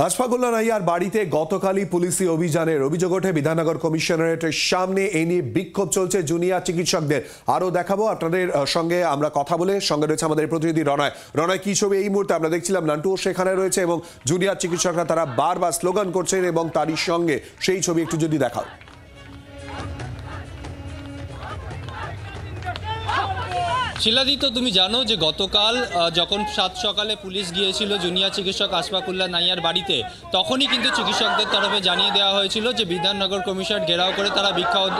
হাসপাকুল্লা নাইয়ার বাড়িতে গতকালই পুলিশি অভিযানের অভিযোগ ওঠে বিধাননগর কমিশনারেটের সামনে। এই নিয়ে বিক্ষোভ চলছে জুনিয়র চিকিৎসকদের। আরও দেখাবো আপনাদের সঙ্গে আমরা কথা বলে। সঙ্গে রয়েছে আমাদের প্রতিনিধি রনয়। রনয়, কি ছবি এই মুহূর্তে? আমরা দেখছিলাম নান্টুও সেখানে রয়েছে এবং জুনিয়র চিকিৎসকরা তারা বারবার স্লোগান করছেন এবং তারই সঙ্গে সেই ছবি একটু যদি দেখাও। শিলাদিত্য, তুমি জানো যে গতকাল যখন সাত সকালে পুলিশ গিয়েছিল জুনিয়র চিকিৎসক আশফাকুল্লা নাইয়ার বাড়িতে, তখনই কিন্তু চিকিৎসকদের তরফে জানিয়ে দেওয়া হয়েছিল যে বিধাননগর কমিশনারেট ঘেরাও করে তারা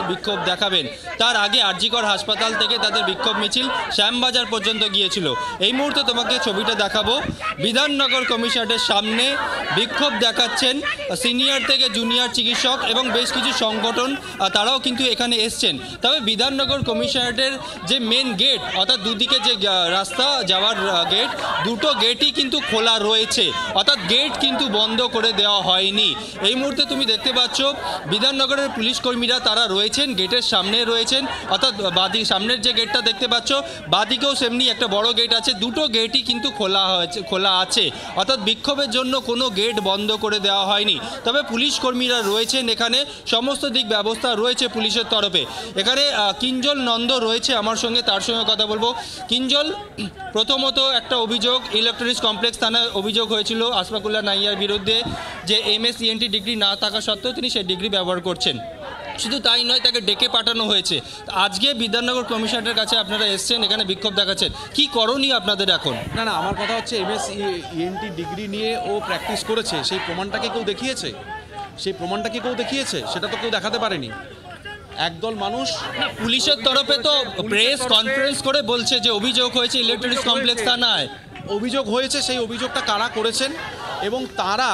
বিক্ষোভ দেখাবেন। তার আগে আরজিকর হাসপাতাল থেকে তাদের বিক্ষোভ মিছিল শ্যামবাজার পর্যন্ত গিয়েছিল। এই মুহূর্তে তোমাকে ছবিটা দেখাবো। বিধাননগর কমিশনারেটের সামনে বিক্ষোভ দেখাচ্ছেন সিনিয়র থেকে জুনিয়র চিকিৎসক এবং বেশ কিছু সংগঠন, তারাও কিন্তু এখানে এসছেন। তবে বিধাননগর কমিশনারেটের যে মেন গেট, অর্থাৎ দুদিকে যে রাস্তা যাওয়ার গেট, দুটো গেটই কিন্তু খোলা রয়েছে, অর্থাৎ গেট কিন্তু বন্ধ করে দেওয়া হয়নি। এই মুহূর্তে তুমি দেখতে পাচ্ছ বিধাননগরের পুলিশ কর্মীরা তারা রয়েছেন, গেটের সামনে রয়েছেন, অর্থাৎ সামনের যে গেটটা দেখতে পাচ্ছ, বাদিকেও সেমনি একটা বড় গেট আছে, দুটো গেটই কিন্তু খোলা আছে, অর্থাৎ বিক্ষোভের জন্য কোনো গেট বন্ধ করে দেওয়া হয়নি। তবে পুলিশ কর্মীরা রয়েছেন এখানে, সমস্ত দিক ব্যবস্থা রয়েছে পুলিশের তরফে। এখানে কিঞ্জল নন্দ রয়েছে আমার সঙ্গে, তার সঙ্গে কথা বলবো। কিঞ্জল, প্রথমত একটা অভিযোগ ইলেকট্রনিক্স কমপ্লেক্স থানায় অভিযোগ হয়েছিল আশফাকুল্লা নাইয়ার বিরুদ্ধে যে MSc/ENT ডিগ্রি না থাকা সত্ত্বেও তিনি সেই ডিগ্রি ব্যবহার করছেন। শুধু তাই নয়, তাকে ডেকে পাঠানো হয়েছে। আজকে বিধাননগর কমিশনারের কাছে আপনারা এসছেন, এখানে বিক্ষোভ দেখাচ্ছেন, কি করণীয় আপনাদের এখন? না, আমার কথা হচ্ছে MSc/ENT ডিগ্রি নিয়ে ও প্র্যাকটিস করেছে, সেই প্রমাণটাকে কেউ দেখিয়েছে? সেটা তো কেউ দেখাতে পারেনি। একদল মানুষ, পুলিশের তরফে তো প্রেস কনফারেন্স করে বলছে যে অভিযোগ হয়েছে ইলেকট্রনিক্স কমপ্লেক্স থানায়। অভিযোগ হয়েছে, সেই অভিযোগটা কারা করেছেন এবং তারা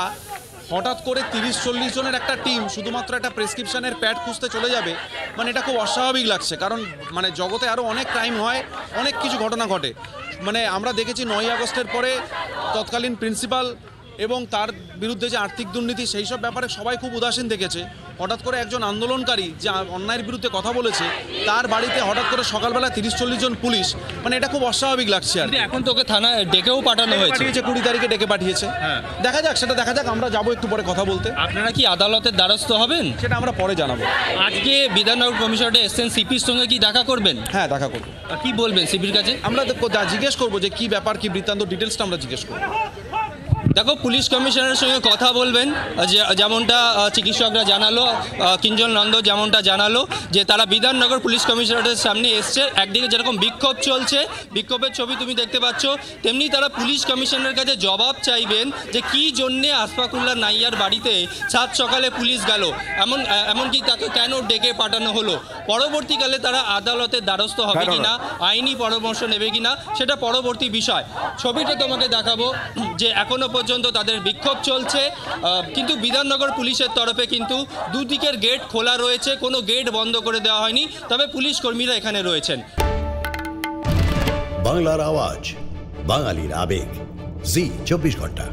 হঠাৎ করে 30-40 জনের একটা টিম শুধুমাত্র একটা প্রেসক্রিপশনের প্যাড খুঁজতে চলে যাবে, মানে এটা খুব অস্বাভাবিক লাগছে। কারণ মানে জগতে আরও অনেক ক্রাইম হয়, অনেক কিছু ঘটনা ঘটে। মানে আমরা দেখেছি 9ই আগস্টের পরে তৎকালীন প্রিন্সিপাল এবং তার বিরুদ্ধে যে আর্থিক দুর্নীতি, সেই সব ব্যাপারে সবাই খুব উদাসীন দেখেছে। হঠাৎ করে একজন আন্দোলনকারী যে অন্যায়ের বিরুদ্ধে কথা বলেছে, তার বাড়িতে হঠাৎ করে সকালবেলা 30-40 জন পুলিশ, মানে এটা খুব অস্বাভাবিক লাগছে। আর এখন তোকে থানায় ডেকেও পাঠানো হয়েছে, 20 তারিখে ডেকে পাঠিয়েছে। দেখা যাক, আমরা যাবো একটু পরে কথা বলতে। আপনারা কি আদালতের দ্বারস্থ হবেন? সেটা আমরা পরে জানাবো। আজকে বিধাননগর কমিশনারেটে এসছেন, সিপির সঙ্গে কি দেখা করবেন? হ্যাঁ, দেখা করবো। কি বলবেন সিপির কাছে? আমরা জিজ্ঞেস করবো যে কি ব্যাপার, কি বৃত্তান্ত, ডিটেলসটা আমরা জিজ্ঞেস করবো। দেখো, পুলিশ কমিশনারের সঙ্গে কথা বলবেন, যেমনটা চিকিৎসকরা জানালো, কিঞ্জল নন্দ যেমনটা জানালো যে তারা বিধাননগর পুলিশ কমিশনারেটের সামনে এসছে। একদিকে যেরকম বিক্ষোভ চলছে, বিক্ষোভের ছবি তুমি দেখতে পাচ্ছ, তেমনি তারা পুলিশ কমিশনারের কাছে জবাব চাইবেন যে কি জন্যে আশফাকুল্লা নাইয়ার বাড়িতে সাত সকালে পুলিশ গেল, এমনকি তাকে কেন ডেকে পাঠানো হলো। পরবর্তীকালে তারা আদালতের দ্বারস্থ হবে কিনা, আইনি পরামর্শ নেবে কিনা, সেটা পরবর্তী বিষয়। ছবিটা তোমাকে দেখাবো যে এখনো পর্যন্ত তাদের বিক্ষোভ চলছে, কিন্তু বিধাননগর পুলিশের তরফে কিন্তু দুদিকের গেট খোলা রয়েছে, কোনো গেট বন্ধ করে দেওয়া হয়নি। তবে পুলিশ কর্মীরা এখানে রয়েছেন। বাংলার আওয়াজ, বাঙালির আবেগ, জি 24 ঘন্টা।